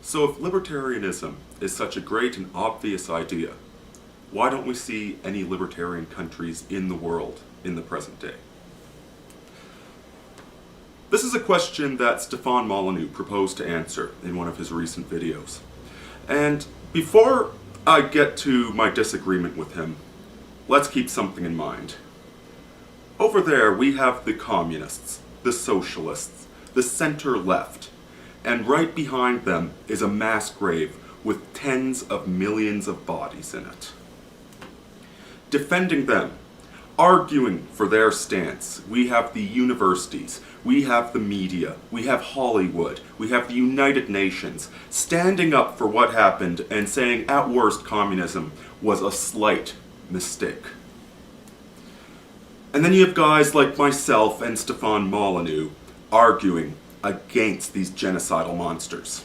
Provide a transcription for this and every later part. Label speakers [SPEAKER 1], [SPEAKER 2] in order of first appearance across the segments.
[SPEAKER 1] So if libertarianism is such a great and obvious idea, why don't we see any libertarian countries in the world in the present day? This is a question that Stefan Molyneux proposed to answer in one of his recent videos. And before I get to my disagreement with him, let's keep something in mind. Over there we have the communists, the socialists, the center-left, and right behind them is a mass grave with tens of millions of bodies in it. Defending them, arguing for their stance, we have the universities, we have the media, we have Hollywood, we have the United Nations, standing up for what happened and saying at worst communism was a slight mistake. And then you have guys like myself and Stefan Molyneux arguing against these genocidal monsters.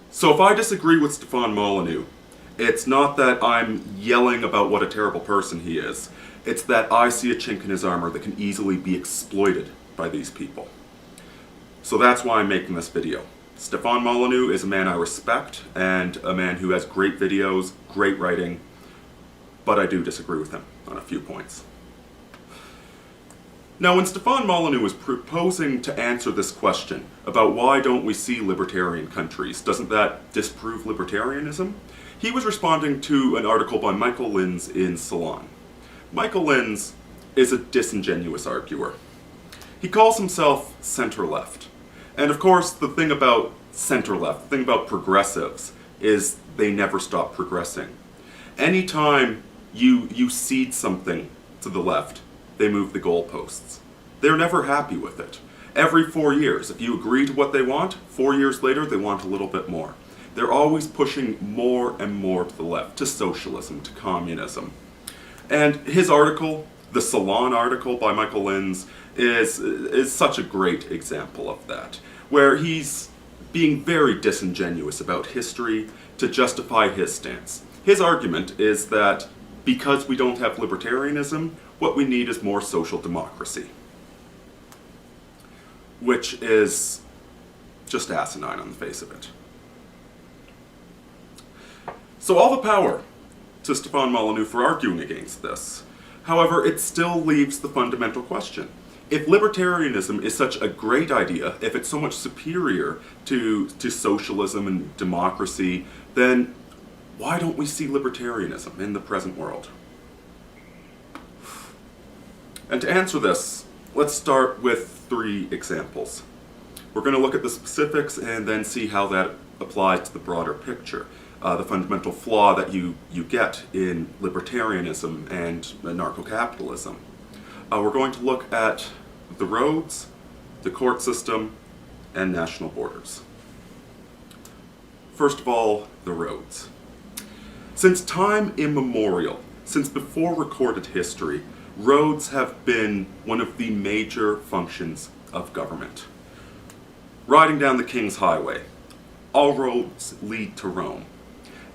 [SPEAKER 1] So if I disagree with Stefan Molyneux, it's not that I'm yelling about what a terrible person he is. It's that I see a chink in his armor that can easily be exploited by these people. So that's why I'm making this video. Stefan Molyneux is a man I respect and a man who has great videos, great writing, but I do disagree with him on a few points. Now, when Stefan Molyneux was proposing to answer this question about why don't we see libertarian countries, doesn't that disprove libertarianism? He was responding to an article by Michael Linz in Salon. Michael Linz is a disingenuous arguer. He calls himself center-left. And of course, the thing about center-left, the thing about progressives, is they never stop progressing. Anytime you cede something to the left, they move the goalposts. They're never happy with it. Every 4 years, if you agree to what they want, 4 years later they want a little bit more. They're always pushing more and more to the left, to socialism, to communism. And his article, the Salon article by Michael Linz, is such a great example of that, where he's being very disingenuous about history to justify his stance. His argument is that because we don't have libertarianism, what we need is more social democracy, which is just asinine on the face of it. So all the power to Stefan Molyneux for arguing against this. However, it still leaves the fundamental question. If libertarianism is such a great idea, if it's so much superior to socialism and democracy, then why don't we see libertarianism in the present world? And to answer this, let's start with 3 examples. We're going to look at the specifics and then see how that applies to the broader picture. The fundamental flaw that you get in libertarianism and anarcho-capitalism. We're going to look at the roads, the court system, and national borders. First of all, the roads. Since time immemorial, since before recorded history, roads have been one of the major functions of government. Riding down the King's Highway, all roads lead to Rome.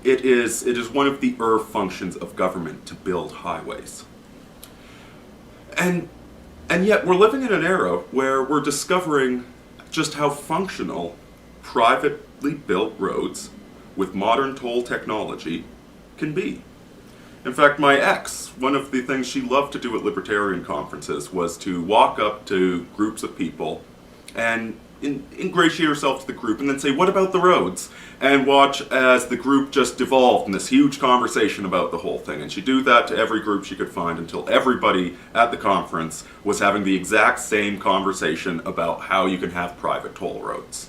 [SPEAKER 1] It is one of the functions of government to build highways. And yet we're living in an era where we're discovering just how functional privately built roads with modern toll technology can be. In fact, my ex, one of the things she loved to do at libertarian conferences was to walk up to groups of people and ingratiate herself to the group and then say, "What about the roads?" and watch as the group just devolved in this huge conversation about the whole thing. And she'd do that to every group she could find until everybody at the conference was having the exact same conversation about how you can have private toll roads.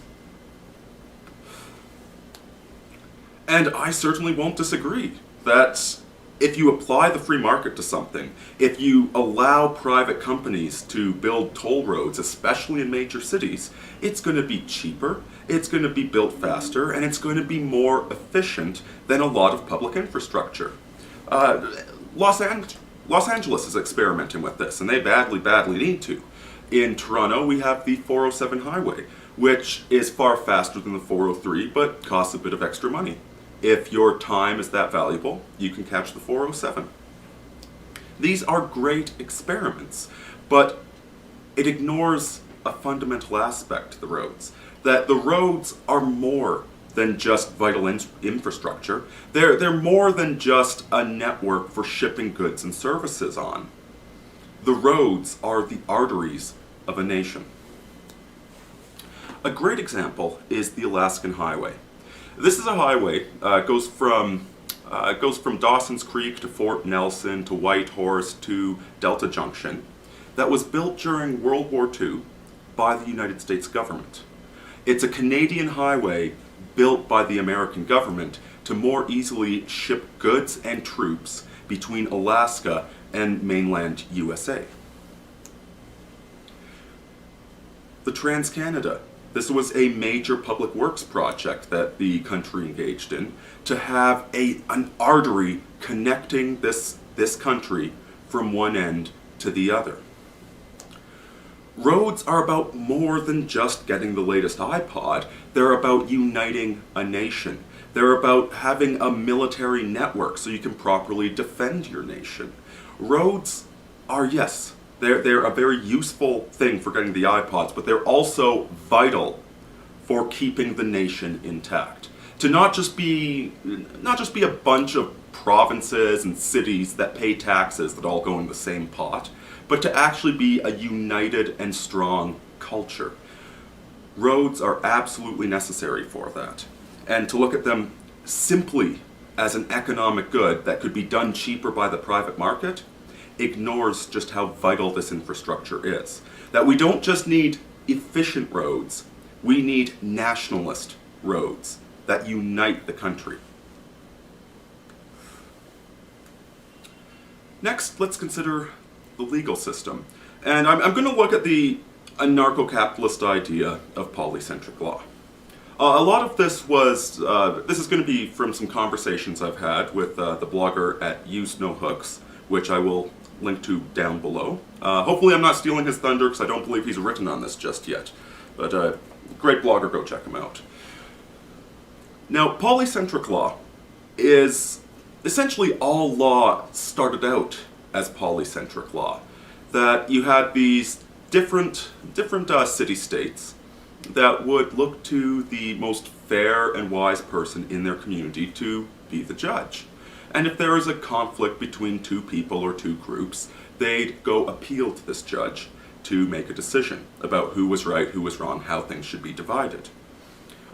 [SPEAKER 1] And I certainly won't disagree that if you apply the free market to something, if you allow private companies to build toll roads, especially in major cities, it's going to be cheaper, it's going to be built faster, and it's going to be more efficient than a lot of public infrastructure. Los Angeles is experimenting with this, and they badly need to. In Toronto, we have the 407 highway, which is far faster than the 403, but costs a bit of extra money. If your time is that valuable, you can catch the 407. These are great experiments, but it ignores a fundamental aspect to the roads. that the roads are more than just vital infrastructure. They're more than just a network for shipping goods and services on. The roads are the arteries of a nation. A great example is the Alaskan Highway. This is a highway, goes from Dawson's Creek to Fort Nelson to Whitehorse to Delta Junction, that was built during World War II by the United States government. It's a Canadian highway built by the American government to more easily ship goods and troops between Alaska and mainland USA. The Trans-Canada. This was a major public works project that the country engaged in to have an artery connecting this country from one end to the other. Roads are about more than just getting the latest iPod. They're about uniting a nation. They're about having a military network so you can properly defend your nation. Roads are, yes, they're a very useful thing for getting the iPods, but they're also vital for keeping the nation intact. To not just be a bunch of provinces and cities that pay taxes that all go in the same pot, but to actually be a united and strong culture. Roads are absolutely necessary for that. And to look at them simply as an economic good that could be done cheaper by the private market ignores just how vital this infrastructure is. That we don't just need efficient roads, we need nationalist roads that unite the country. Next, let's consider the legal system. And I'm going to look at the anarcho-capitalist idea of polycentric law. A lot of this was, this is going to be from some conversations I've had with the blogger at Use No Hooks, which I will link to down below. Hopefully I'm not stealing his thunder because I don't believe he's written on this just yet. But great blogger, go check him out. Now, polycentric law is essentially all law started out as polycentric law. That you had these different city-states that would look to the most fair and wise person in their community to be the judge. And if there is a conflict between two people or two groups, they'd go appeal to this judge to make a decision about who was right, who was wrong, how things should be divided.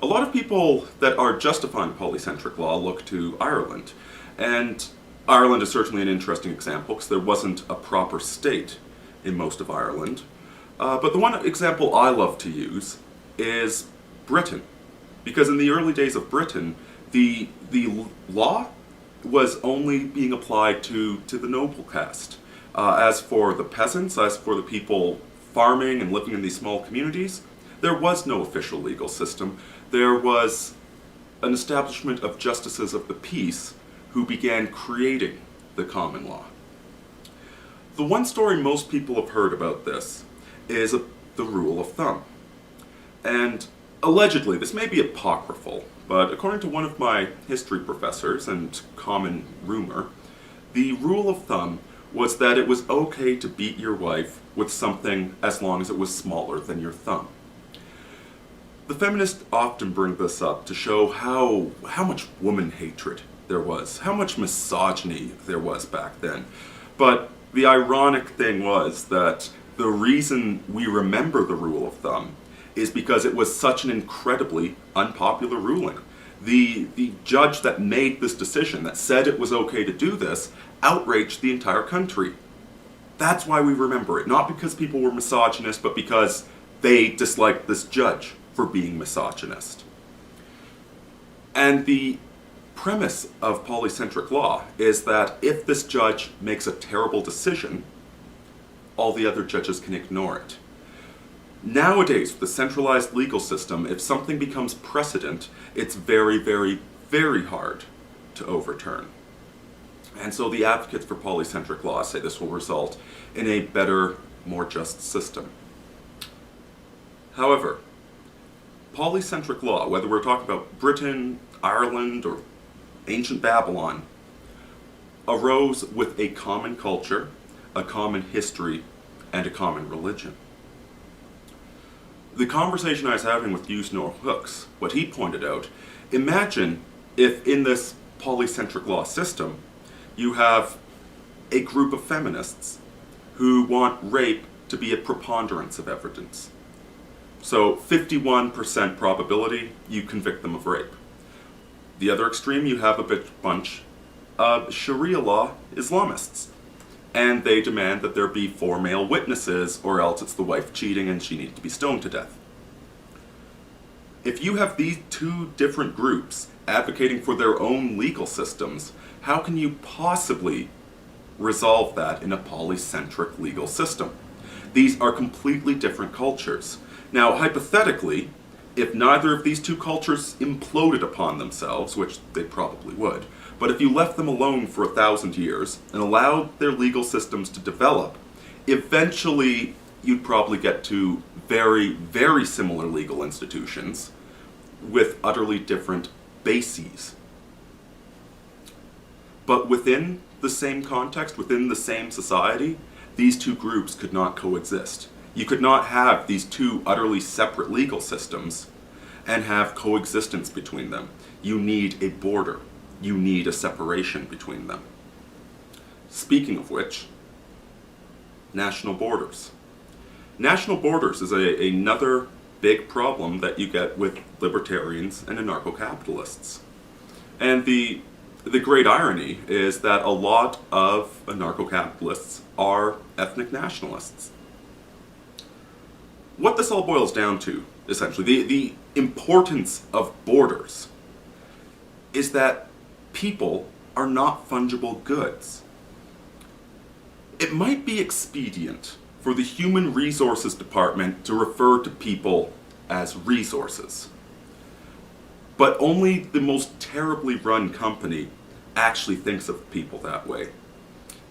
[SPEAKER 1] A lot of people that are justifying polycentric law look to Ireland, and Ireland is certainly an interesting example because there wasn't a proper state in most of Ireland. But the one example I love to use is Britain, because in the early days of Britain, the law was only being applied to the noble caste. As for the peasants, as for the people farming and living in these small communities, there was no official legal system. There was an establishment of justices of the peace who began creating the common law. The one story most people have heard about this is the rule of thumb. And allegedly, this may be apocryphal, but according to one of my history professors and common rumor, the rule of thumb was that it was okay to beat your wife with something as long as it was smaller than your thumb. The feminists often bring this up to show how much woman hatred there was, how much misogyny there was back then. But the ironic thing was that the reason we remember the rule of thumb is because it was such an incredibly unpopular ruling. The judge that made this decision, that said it was okay to do this, outraged the entire country. That's why we remember it, not because people were misogynist, but because they disliked this judge for being misogynist. And the premise of polycentric law is that if this judge makes a terrible decision, all the other judges can ignore it. Nowadays, with the centralized legal system, if something becomes precedent, it's very, very, very hard to overturn. And so the advocates for polycentric law say this will result in a better, more just system. However, polycentric law, whether we're talking about Britain, Ireland, or ancient Babylon, arose with a common culture, a common history, and a common religion. The conversation I was having with Usnor Hooks, what he pointed out, imagine if in this polycentric law system you have a group of feminists who want rape to be a preponderance of evidence. So 51% probability you convict them of rape. The other extreme, you have a bunch of Sharia law Islamists, and they demand that there be 4 male witnesses, or else it's the wife cheating and she needs to be stoned to death. If you have these two different groups advocating for their own legal systems, how can you possibly resolve that in a polycentric legal system? These are completely different cultures. Now, hypothetically, if neither of these two cultures imploded upon themselves, which they probably would, but if you left them alone for 1,000 years and allowed their legal systems to develop, eventually you'd probably get to very, very similar legal institutions with utterly different bases. But within the same context, within the same society, these two groups could not coexist. You could not have these two utterly separate legal systems and have coexistence between them. You need a border. You need a separation between them. Speaking of which, national borders. National borders is another big problem that you get with libertarians and anarcho-capitalists. And the great irony is that a lot of anarcho-capitalists are ethnic nationalists. What this all boils down to, essentially, the importance of borders, is that people are not fungible goods. It might be expedient for the Human Resources Department to refer to people as resources, but only the most terribly run company actually thinks of people that way.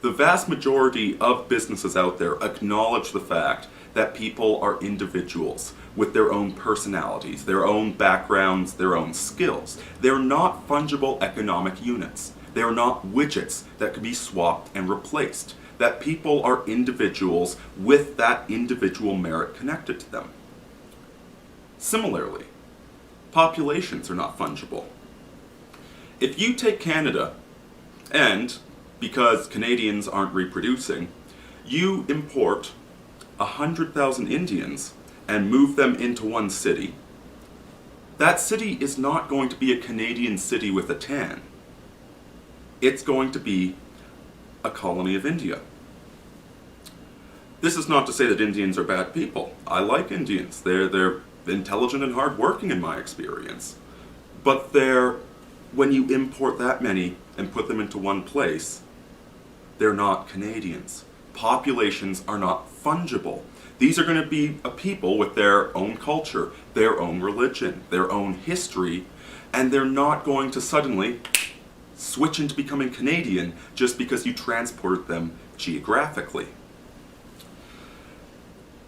[SPEAKER 1] The vast majority of businesses out there acknowledge the fact that people are individuals with their own personalities, their own backgrounds, their own skills. They're not fungible economic units. They're not widgets that can be swapped and replaced. That people are individuals with that individual merit connected to them. Similarly, populations are not fungible. If you take Canada, and because Canadians aren't reproducing, you import 100,000 Indians and move them into one city, that city is not going to be a Canadian city with a tan. It's going to be a colony of India. This is not to say that Indians are bad people. I like Indians. They're intelligent and hardworking in my experience. But when you import that many and put them into one place, they're not Canadians. Populations are not fungible. These are going to be a people with their own culture, their own religion, their own history, and they're not going to suddenly switch into becoming Canadian just because you transported them geographically.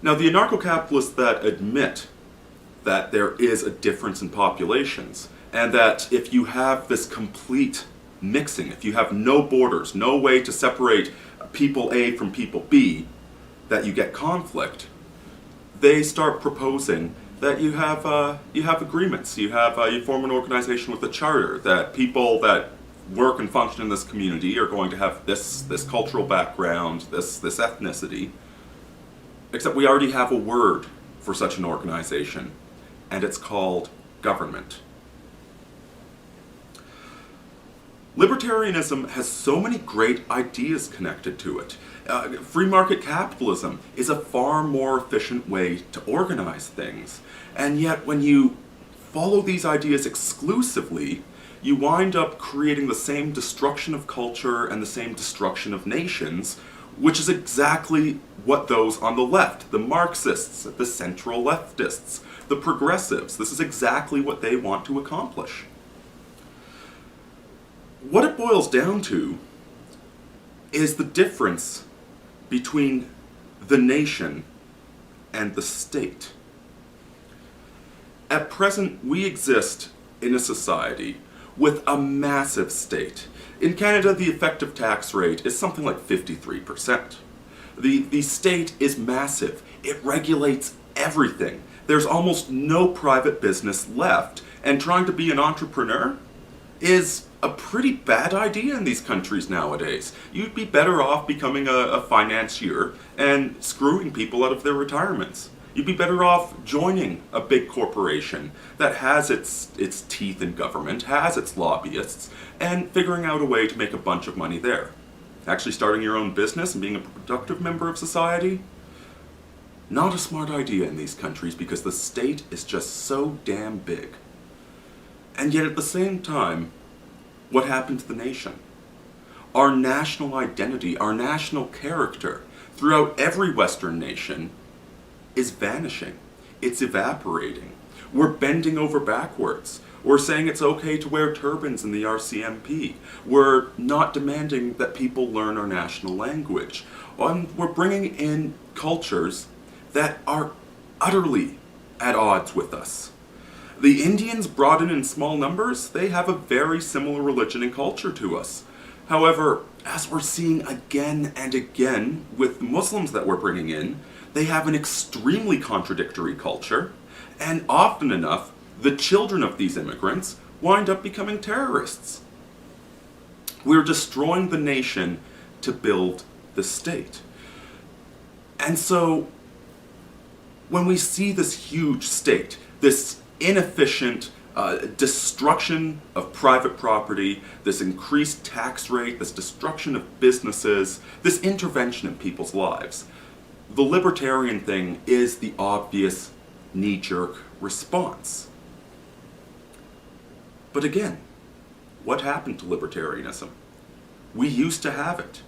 [SPEAKER 1] Now, the anarcho-capitalists that admit that there is a difference in populations, and that if you have this complete mixing, if you have no borders, no way to separate people A from people B, that you get conflict, they start proposing that you have agreements. You form an organization with a charter that people that work and function in this community are going to have this cultural background, this ethnicity. Except we already have a word for such an organization, and it's called government. Libertarianism has so many great ideas connected to it. Free market capitalism is a far more efficient way to organize things. And yet when you follow these ideas exclusively, you wind up creating the same destruction of culture and the same destruction of nations, which is exactly what those on the left, the Marxists, the central leftists, the progressives, this is exactly what they want to accomplish. What it boils down to is the difference between the nation and the state. At present, we exist in a society with a massive state. In Canada, the effective tax rate is something like 53%. The state is massive. It regulates everything. There's almost no private business left, and trying to be an entrepreneur is a pretty bad idea in these countries nowadays. You'd be better off becoming a financier and screwing people out of their retirements. You'd be better off joining a big corporation that has its teeth in government, has its lobbyists, and figuring out a way to make a bunch of money there. Actually starting your own business and being a productive member of society? Not a smart idea in these countries because the state is just so damn big. And yet at the same time, what happened to the nation? Our national identity, our national character, throughout every Western nation, is vanishing. It's evaporating. We're bending over backwards. We're saying it's okay to wear turbans in the RCMP. We're not demanding that people learn our national language. We're bringing in cultures that are utterly at odds with us. The Indians, brought in small numbers, they have a very similar religion and culture to us. However, as we're seeing again and again with Muslims that we're bringing in, they have an extremely contradictory culture, and often enough, the children of these immigrants wind up becoming terrorists. We're destroying the nation to build the state. And so, when we see this huge state, this inefficient destruction of private property, this increased tax rate, this destruction of businesses, this intervention in people's lives, the libertarian thing is the obvious knee-jerk response. But again, what happened to libertarianism? We used to have it.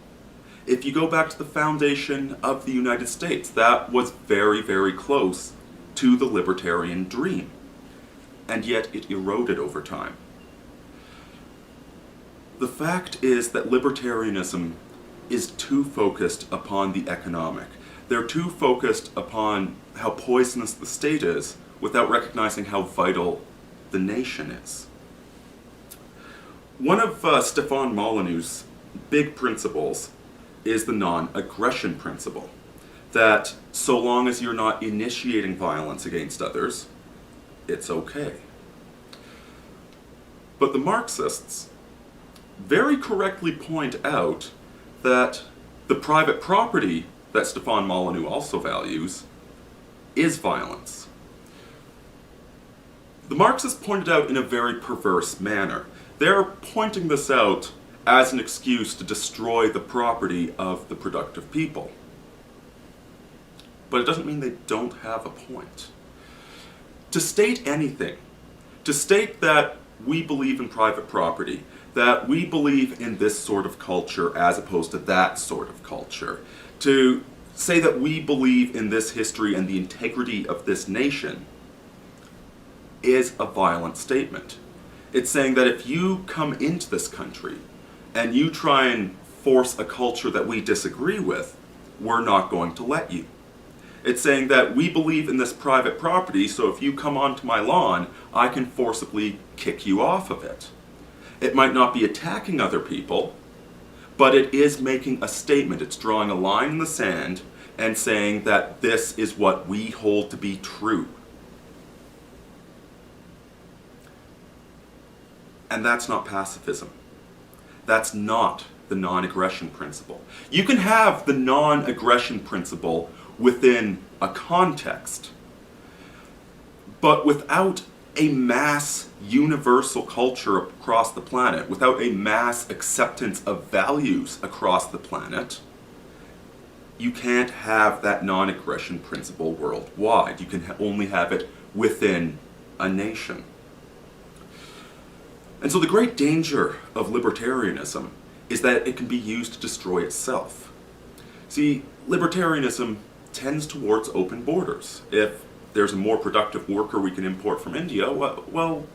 [SPEAKER 1] If you go back to the foundation of the United States, that was very, very close to the libertarian dream. And yet it eroded over time. The fact is that libertarianism is too focused upon the economic. They're too focused upon how poisonous the state is without recognizing how vital the nation is. One of Stefan Molyneux's big principles is the non-aggression principle. That so long as you're not initiating violence against others, it's okay. But the Marxists very correctly point out that the private property that Stefan Molyneux also values is violence. The Marxists pointed out in a very perverse manner. They're pointing this out as an excuse to destroy the property of the productive people. But it doesn't mean they don't have a point. To state anything, to state that we believe in private property, that we believe in this sort of culture as opposed to that sort of culture, to say that we believe in this history and the integrity of this nation, is a violent statement. It's saying that if you come into this country and you try and force a culture that we disagree with, we're not going to let you. It's saying that we believe in this private property, so if you come onto my lawn, I can forcibly kick you off of it. It might not be attacking other people, but it is making a statement. It's drawing a line in the sand and saying that this is what we hold to be true. And that's not pacifism. That's not the non-aggression principle. You can have the non-aggression principle within a context, but without a mass universal culture across the planet, without a mass acceptance of values across the planet, you can't have that non-aggression principle worldwide. You can only have it within a nation. And so the great danger of libertarianism is that it can be used to destroy itself. See, libertarianism tends towards open borders. If there's a more productive worker we can import from India, well,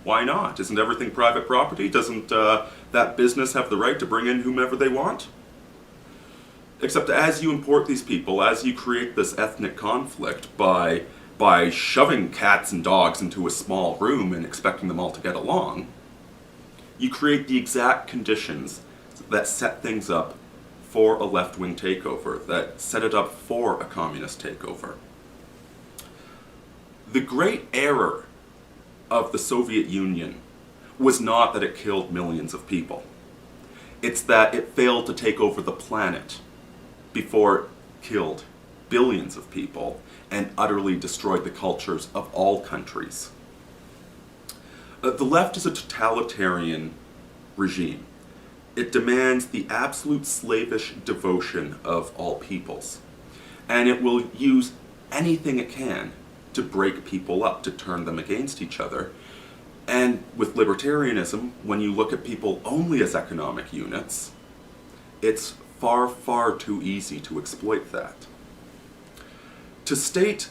[SPEAKER 1] why not? Isn't everything private property? Doesn't that business have the right to bring in whomever they want? Except as you import these people, as you create this ethnic conflict by shoving cats and dogs into a small room and expecting them all to get along, you create the exact conditions that set things up for a left-wing takeover, that set it up for a communist takeover. The great error of the Soviet Union was not that it killed millions of people. It's that it failed to take over the planet before it killed billions of people and utterly destroyed the cultures of all countries. The left is a totalitarian regime. It demands the absolute slavish devotion of all peoples. And it will use anything it can to break people up, to turn them against each other. And with libertarianism, when you look at people only as economic units, it's far, far too easy to exploit that. To state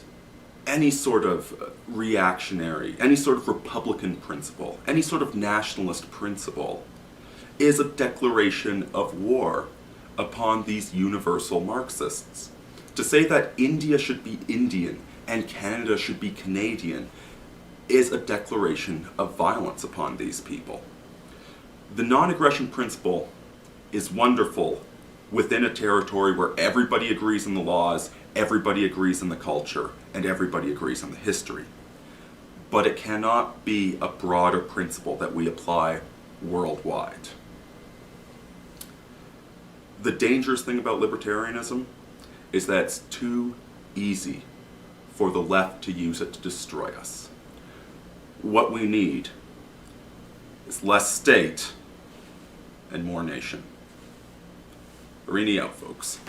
[SPEAKER 1] any sort of reactionary, any sort of Republican principle, any sort of nationalist principle, is a declaration of war upon these universal Marxists. To say that India should be Indian and Canada should be Canadian is a declaration of violence upon these people. The non-aggression principle is wonderful within a territory where everybody agrees on the laws, everybody agrees on the culture, and everybody agrees on the history. But it cannot be a broader principle that we apply worldwide. The dangerous thing about libertarianism is that it's too easy for the left to use it to destroy us. What we need is less state and more nation. Aurini out, folks.